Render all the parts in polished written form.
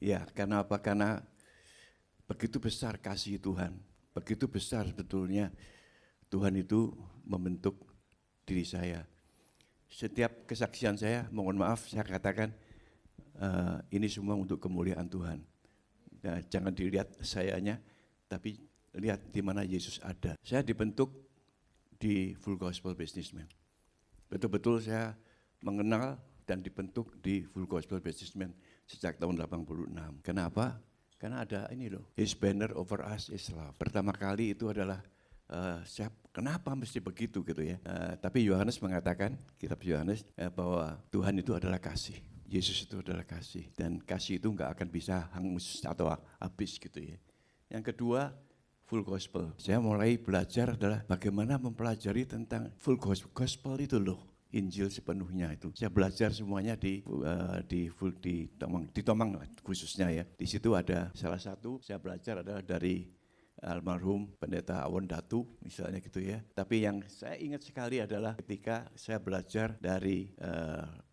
Ya, karena apa? Karena begitu besar kasih Tuhan, begitu besar sebetulnya Tuhan itu membentuk diri saya. Setiap kesaksian saya, mohon maaf saya katakan, ini semua untuk kemuliaan Tuhan. Nah, jangan dilihat sayanya, tapi lihat di mana Yesus ada. Saya dibentuk di Full Gospel Businessman. Betul-betul saya mengenal dan dibentuk di Full Gospel Businessman sejak tahun 86. Kenapa? Karena ada ini loh, His banner over us is love. Pertama kali itu adalah kenapa mesti begitu gitu ya. Tapi Yohanes mengatakan, kitab Yohanes, bahwa Tuhan itu adalah kasih. Yesus itu adalah kasih. Dan kasih itu nggak akan bisa hangus atau habis gitu ya. Yang kedua, full gospel. Saya mulai belajar adalah bagaimana mempelajari tentang full gospel itu loh. Injil sepenuhnya itu. Saya belajar semuanya di Tomang khususnya ya. Di situ ada salah satu saya belajar adalah dari almarhum Pendeta Awon Datu misalnya gitu ya. Tapi yang saya ingat sekali adalah ketika saya belajar dari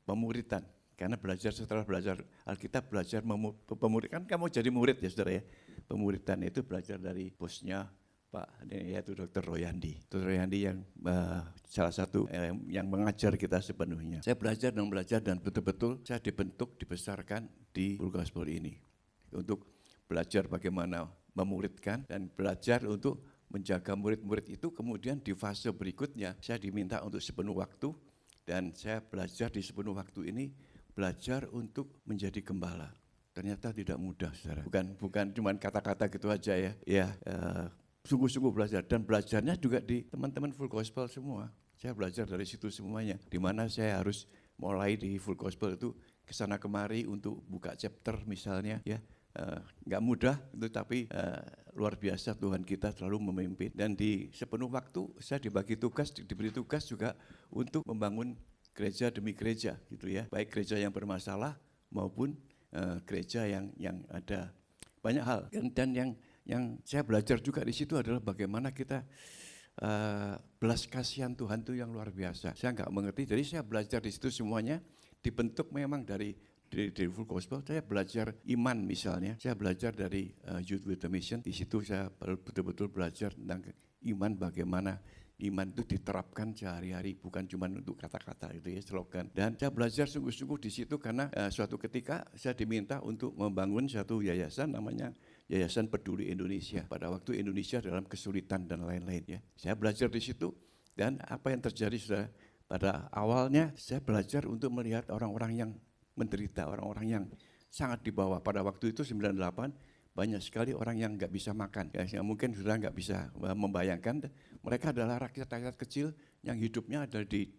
pemuritan. Karena setelah belajar Alkitab, belajar pemuritan, kan kamu jadi murid ya saudara ya. Pemuritan itu belajar dari bosnya Pak, yaitu Dr. Royandi. Dr. Royandi yang salah satu yang mengajar kita sepenuhnya. Saya belajar dan betul-betul saya dibentuk, dibesarkan di Full Gospel ini. Untuk belajar bagaimana memuridkan dan belajar untuk menjaga murid-murid itu. Kemudian di fase berikutnya saya diminta untuk sepenuh waktu, dan saya belajar di sepenuh waktu ini belajar untuk menjadi gembala. Ternyata tidak mudah, saudara. Bukan cuma kata-kata gitu aja ya. Sungguh-sungguh belajar, dan belajarnya juga di teman-teman Full Gospel semua. Saya belajar dari situ semuanya. Di mana saya harus mulai di Full Gospel itu kesana kemari untuk buka chapter misalnya ya. Nggak mudah itu, tapi luar biasa Tuhan kita selalu memimpin. Dan di sepenuh waktu saya diberi tugas juga untuk membangun gereja demi gereja gitu ya, baik gereja yang bermasalah maupun gereja yang ada banyak hal. Dan yang saya belajar juga di situ adalah bagaimana kita belas kasihan Tuhan itu yang luar biasa. Saya nggak mengerti, jadi saya belajar di situ semuanya dibentuk memang dari Full Gospel. Saya belajar iman misalnya, saya belajar dari Youth with a Mission. Di situ saya betul-betul belajar tentang iman, bagaimana iman itu diterapkan sehari-hari, bukan cuma untuk kata-kata itu ya, slogan. Dan saya belajar sungguh-sungguh di situ karena suatu ketika saya diminta untuk membangun satu yayasan namanya Yayasan Peduli Indonesia. Pada waktu Indonesia dalam kesulitan dan lain-lain ya. Saya belajar di situ, dan apa yang terjadi sudah pada awalnya saya belajar untuk melihat orang-orang yang menderita, orang-orang yang sangat di bawah. Pada waktu itu 98 banyak sekali orang yang nggak bisa makan. Ya, mungkin sudah nggak bisa membayangkan, mereka adalah rakyat-rakyat kecil yang hidupnya ada di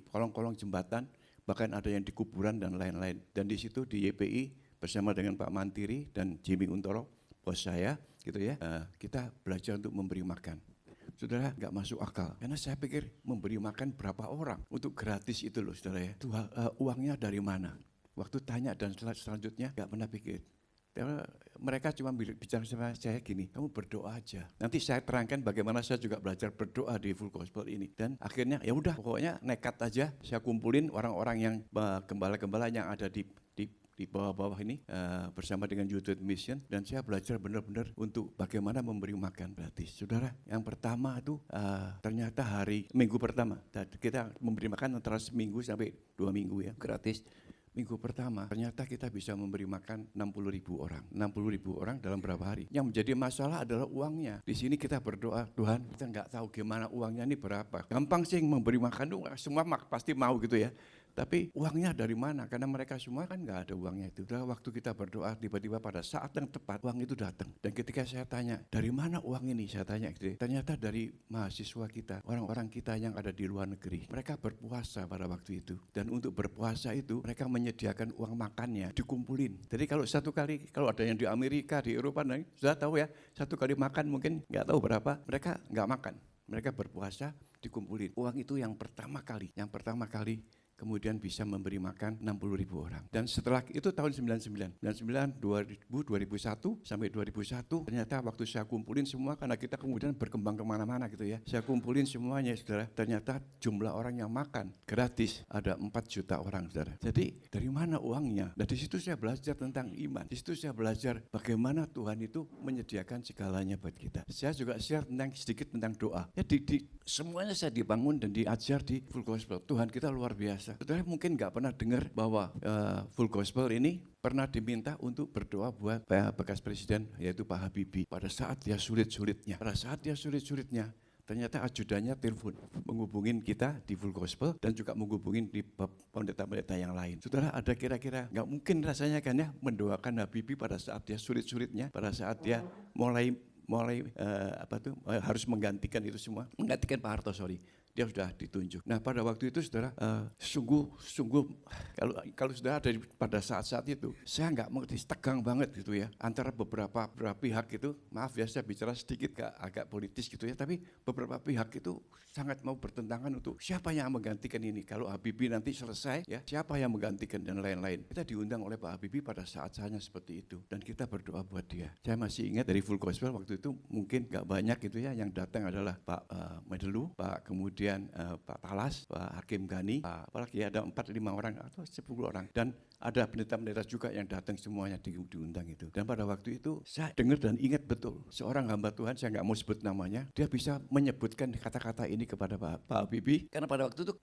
kolong-kolong jembatan, bahkan ada yang di kuburan dan lain-lain. Dan di situ di YPI bersama dengan Pak Mantiri dan Jimmy Untoro, bos saya, gitu ya, kita belajar untuk memberi makan. Saudara, nggak masuk akal, karena saya pikir memberi makan berapa orang untuk gratis itu loh saudara ya. Uangnya dari mana? Waktu tanya dan selanjutnya nggak pernah pikir. Karena mereka cuma bicara sama saya gini, kamu berdoa aja. Nanti saya terangkan bagaimana saya juga belajar berdoa di Full Gospel ini. Dan akhirnya ya udah, pokoknya nekat aja saya kumpulin orang-orang yang gembala-gembala yang ada di bawah-bawah ini bersama dengan Youth with Mission, dan saya belajar benar-benar untuk bagaimana memberi makan gratis. Saudara, yang pertama itu ternyata minggu pertama kita memberi makan antara seminggu sampai 2 minggu ya, gratis. Minggu pertama ternyata kita bisa memberi makan 60.000 orang. 60.000 orang dalam berapa hari? Yang menjadi masalah adalah uangnya. Di sini kita berdoa, Tuhan kita nggak tahu gimana uangnya ini berapa. Gampang sih memberi makan, semua pasti mau gitu ya. Tapi uangnya dari mana? Karena mereka semua kan nggak ada uangnya itu. Dan waktu kita berdoa, tiba-tiba pada saat yang tepat uang itu datang. Dan ketika saya tanya, dari mana uang ini? Saya tanya gitu. Ternyata dari mahasiswa kita, orang-orang kita yang ada di luar negeri. Mereka berpuasa pada waktu itu. Dan untuk berpuasa itu mereka menyediakan uang makannya, dikumpulin. Jadi kalau ada yang di Amerika, di Eropa, sudah tahu ya, satu kali makan mungkin nggak tahu berapa, mereka nggak makan. Mereka berpuasa, dikumpulin. Uang itu yang pertama kali kemudian bisa memberi makan 60.000 orang. Dan setelah itu tahun 99, 2001 sampai 2001, ternyata waktu saya kumpulin semua, karena kita kemudian berkembang kemana-mana gitu ya, saya kumpulin semuanya saudara, ternyata jumlah orang yang makan gratis ada 4 juta orang saudara. Jadi dari mana uangnya? Dan di situ saya belajar tentang iman, di situ saya belajar bagaimana Tuhan itu menyediakan segalanya buat kita. Saya juga share sedikit tentang doa. Ya semuanya saya dibangun dan diajar di Full Gospel. Tuhan kita luar biasa. Saudara mungkin nggak pernah dengar bahwa Full Gospel ini pernah diminta untuk berdoa buat bekas presiden, yaitu Pak Habibie. Pada saat dia sulit-sulitnya, ternyata ajudannya telepon menghubungin kita di Full Gospel dan juga menghubungin di pendeta-pendeta yang lain. Saudara, ada kira-kira nggak mungkin rasanya kan ya mendoakan Habibie pada saat dia sulit-sulitnya, pada saat dia mulai harus menggantikan itu semua, menggantikan Pak Harto, dia sudah ditunjuk. Nah pada waktu itu saudara, sungguh kalau saudara ada pada saat-saat itu, saya nggak mengerti, tegang banget gitu ya, antara beberapa pihak itu, maaf ya saya bicara sedikit agak politis gitu ya, tapi beberapa pihak itu sangat mau bertentangan untuk siapa yang menggantikan ini, kalau Habibie nanti selesai ya, siapa yang menggantikan dan lain-lain. Kita diundang oleh Pak Habibie pada saat-saatnya seperti itu, dan kita berdoa buat dia. Saya masih ingat dari Full Gospel waktu itu mungkin nggak banyak gitu ya, yang datang adalah Pak Medelu, Pak kemudian Pak Talas, Pak Hakim Gani, apalagi ada 4-5 orang atau 10 orang, dan ada pendeta-pendeta juga yang datang semuanya diundang itu. Dan pada waktu itu saya dengar dan ingat betul seorang hamba Tuhan, saya nggak mau sebut namanya, dia bisa menyebutkan kata-kata ini kepada Pak Habibie, karena pada waktu itu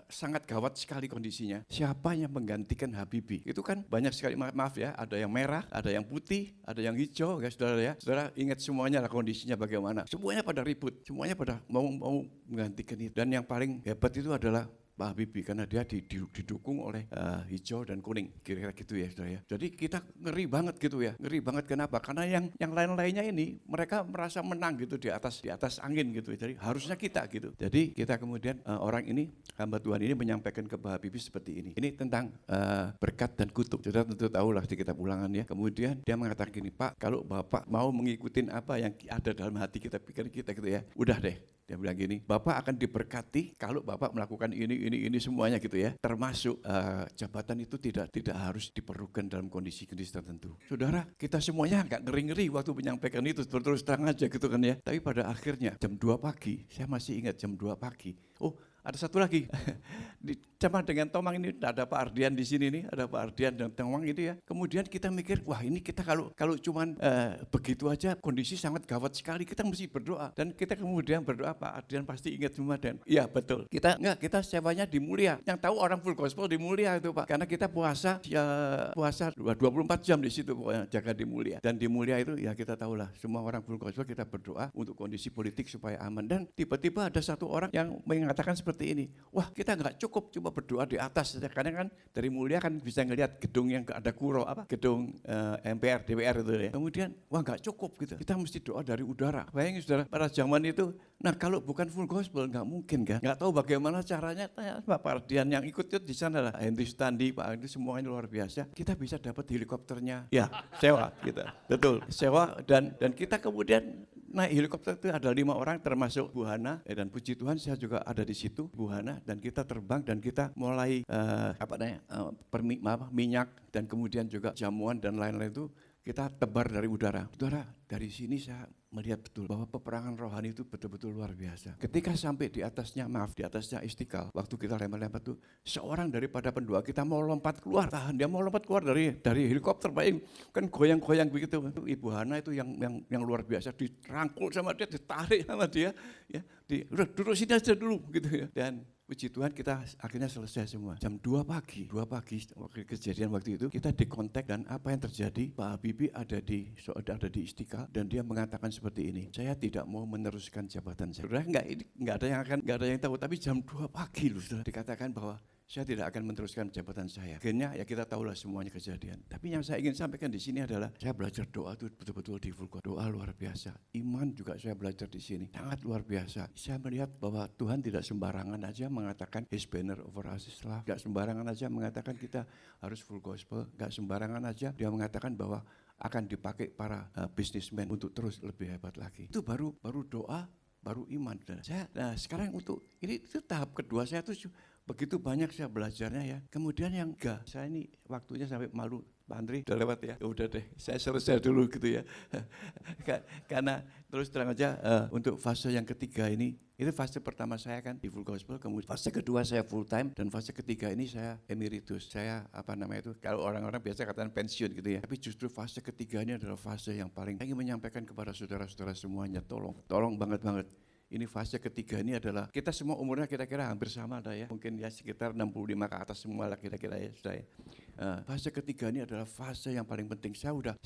sangat gawat sekali kondisinya. Siapa yang menggantikan Habibie? Itu kan banyak sekali, maaf ya, ada yang merah, ada yang putih, ada yang hijau, ya saudara ya. Saudara ingat semuanya lah kondisinya bagaimana. Semuanya pada ribut, semuanya pada mau menggantikan itu. Dan yang paling hebat itu adalah Pak Habibie, karena dia didukung oleh hijau dan kuning, kira-kira gitu ya saudara ya. Jadi kita ngeri banget gitu ya, ngeri banget. Kenapa? Karena yang lain-lainnya ini mereka merasa menang gitu di atas angin gitu. Jadi harusnya kita gitu. Jadi kita kemudian orang ini, hamba Tuhan ini menyampaikan ke Pak Habibie seperti ini. Ini tentang berkat dan kutuk. Saudara tentu tahu lah di kitab Ulangan ya. Kemudian dia mengatakan gini, Pak, kalau Bapak mau mengikutin apa yang ada dalam hati kita, pikiran kita gitu ya, udah deh. Dia bilang gini, Bapak akan diberkati kalau Bapak melakukan ini semuanya gitu ya. Termasuk jabatan itu tidak harus diperlukan dalam kondisi-kondisi tertentu. Saudara, kita semuanya agak ngeri-ngeri waktu menyampaikan itu, terus terang aja gitu kan ya. Tapi pada akhirnya jam 2 pagi, saya masih ingat jam 2 pagi. Oh, ada satu lagi, sama dengan Tomang ini, ada Pak Ardian di sini nih, ada Pak Ardian dan Tomang itu ya. Kemudian kita mikir, wah ini kita kalau cuman begitu aja kondisi sangat gawat sekali, kita mesti berdoa. Dan kita kemudian berdoa, Pak Ardian pasti ingat semua, dan iya betul. Kita sewanya di Mulia. Yang tahu orang Full Gospel di Mulia itu Pak, karena kita puasa 24 jam di situ pokoknya, jaga di Mulia. Dan di Mulia itu ya kita tahulah, semua orang Full Gospel kita berdoa untuk kondisi politik supaya aman. Dan tiba-tiba ada satu orang yang mengatakan seperti ini, wah kita nggak cukup cuma berdoa di atas saja, karena kan dari Mulia kan bisa ngelihat gedung yang ada gedung MPR, DPR itu ya. Kemudian wah nggak cukup gitu, kita mesti doa dari udara. Bayangin saudara, pada zaman itu, nah kalau bukan Full Gospel nggak mungkin kan, nggak tahu bagaimana caranya. Pak Pardian yang ikut di sana lah, Henry Standi, Pak itu semuanya luar biasa. Kita bisa dapat helikopternya, ya sewa kita, betul sewa, dan kita kemudian naik helikopter itu ada 5 orang termasuk Bu Hana, dan puji Tuhan saya juga ada di situ, Bu Hana, dan kita terbang dan kita mulai minyak dan kemudian juga jamuan dan lain-lain itu kita tebar dari udara. Saudara, dari sini saya melihat betul bahwa peperangan rohani itu betul-betul luar biasa. Ketika sampai di atasnya Istiqlal, waktu kita lempar-lempar itu, seorang daripada pendua kita mau lompat keluar, dia mau lompat keluar dari helikopter, kan goyang-goyang begitu. Ibu Hana itu yang luar biasa, dirangkul sama dia, ditarik sama dia, ya, udah duduk sini aja dulu gitu ya. Dan puji Tuhan kita akhirnya selesai semua. Jam 2 pagi kejadian waktu itu, kita dikontak dan apa yang terjadi, Pak Habibie ada di Istiqlal dan dia mengatakan seperti ini, saya tidak mau meneruskan jabatan saya. Saudara, nggak ada yang tahu, tapi jam 2 pagi loh saudara, dikatakan bahwa saya tidak akan meneruskan jabatan saya. Akhirnya ya kita tahulah semuanya kejadian. Tapi yang saya ingin sampaikan di sini adalah saya belajar doa itu betul-betul di Full Gospel. Doa luar biasa. Iman juga saya belajar di sini. Sangat luar biasa. Saya melihat bahwa Tuhan tidak sembarangan aja mengatakan His banner over us is love. Gak sembarangan aja mengatakan kita harus Full Gospel. Gak sembarangan aja dia mengatakan bahwa akan dipakai para businessmen untuk terus lebih hebat lagi. Itu baru doa, baru iman. Nah sekarang untuk ini itu tahap kedua saya tuh Begitu banyak saya belajarnya ya. Kemudian yang enggak, saya ini waktunya sampai malu, Pak Andri udah lewat ya. Udah deh, saya selesai dulu gitu ya. Karena terus terang aja untuk fase yang ketiga ini, itu fase pertama saya kan di full gospel, kemudian fase kedua saya full time, dan fase ketiga ini saya emeritus. Saya kalau orang-orang biasa katakan pensiun gitu ya. Tapi justru fase ketiga ini adalah fase yang paling saya ingin menyampaikan kepada saudara-saudara semuanya, tolong banget. Ini fase ketiga ini adalah kita semua umurnya kira-kira hampir sama ya. Mungkin ya sekitar 65 ke atas semua lah kira-kira ya sudah ya. Fase ketiga ini adalah fase yang paling penting. Saya udah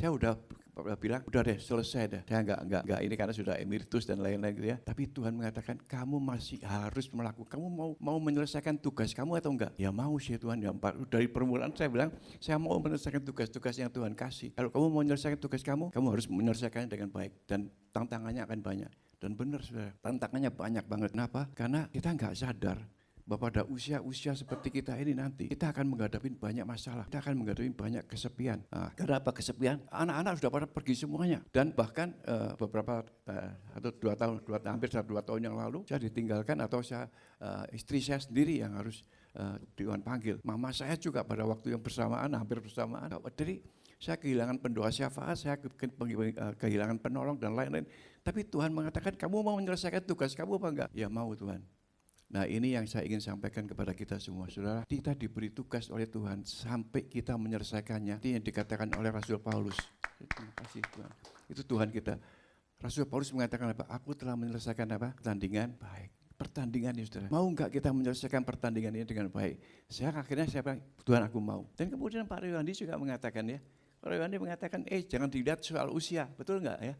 bilang udah deh selesai deh. Saya enggak ini karena sudah emeritus dan lain-lain gitu ya. Tapi Tuhan mengatakan kamu masih harus melakukan. Kamu mau menyelesaikan tugas kamu atau enggak? Ya mau sih Tuhan. Ya, dari permulaan saya bilang saya mau menyelesaikan tugas-tugas yang Tuhan kasih. Kalau kamu mau menyelesaikan tugas kamu harus menyelesaikannya dengan baik dan tantangannya akan banyak. Dan benar saudara, tantangannya banyak banget. Kenapa? Karena kita nggak sadar bahwa pada usia seperti kita ini nanti, kita akan menghadapi banyak masalah, kita akan menghadapi banyak kesepian. Karena apa kesepian? Anak-anak sudah pada pergi semuanya. Dan bahkan beberapa atau 2 tahun, hampir 2 tahun yang lalu, saya ditinggalkan atau istri saya sendiri yang harus Tuhan panggil. Mama saya juga pada waktu yang hampir bersamaan. Jadi saya kehilangan pendoa syafaat, saya kehilangan penolong dan lain-lain. Tapi Tuhan mengatakan, kamu mau menyelesaikan tugas kamu apa enggak? Ya mau Tuhan. Nah ini yang saya ingin sampaikan kepada kita semua. Saudara, kita diberi tugas oleh Tuhan sampai kita menyelesaikannya. Itu yang dikatakan oleh Rasul Paulus. Terima kasih Tuhan. Itu Tuhan kita. Rasul Paulus mengatakan apa? Aku telah menyelesaikan apa? Pertandingan baik. Pertandingan ini saudara. Mau enggak kita menyelesaikan pertandingan ini dengan baik? Akhirnya saya bilang, Tuhan aku mau. Dan kemudian Pak Rewandi juga mengatakan ya. Pak Rewandi mengatakan, jangan dilihat soal usia. Betul enggak ya?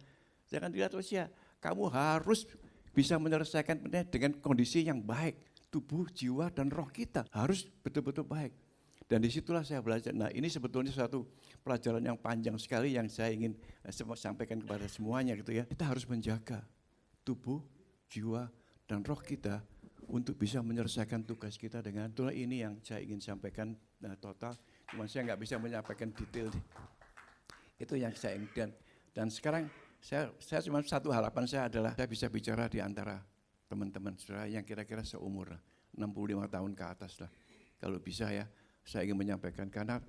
Jangan dilihat usia, kamu harus bisa menyelesaikan dengan kondisi yang baik. Tubuh, jiwa, dan roh kita harus betul-betul baik. Dan disitulah saya belajar. Nah ini sebetulnya suatu pelajaran yang panjang sekali yang saya ingin sampaikan kepada semuanya gitu ya. Kita harus menjaga tubuh, jiwa, dan roh kita untuk bisa menyelesaikan tugas kita dengan itulah ini yang saya ingin sampaikan total. Cuma saya nggak bisa menyampaikan detail. Itu yang saya ingin. Dan sekarang saya cuma satu harapan saya adalah saya bisa bicara di antara teman-teman saudara yang kira-kira seumur 65 tahun ke atas lah. Kalau bisa ya, saya ingin menyampaikan karena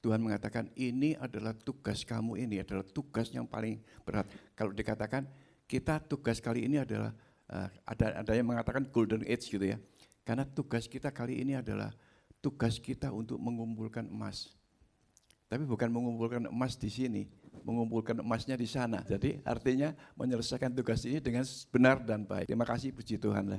Tuhan mengatakan ini adalah tugas kamu, ini adalah tugas yang paling berat. Kalau dikatakan kita tugas kali ini adalah ada yang mengatakan golden age gitu ya. Karena tugas kita kali ini adalah tugas kita untuk mengumpulkan emas. Tapi bukan mengumpulkan emas di sini, mengumpulkan emasnya di sana. Jadi artinya menyelesaikan tugas ini dengan benar dan baik. Terima kasih, puji Tuhan.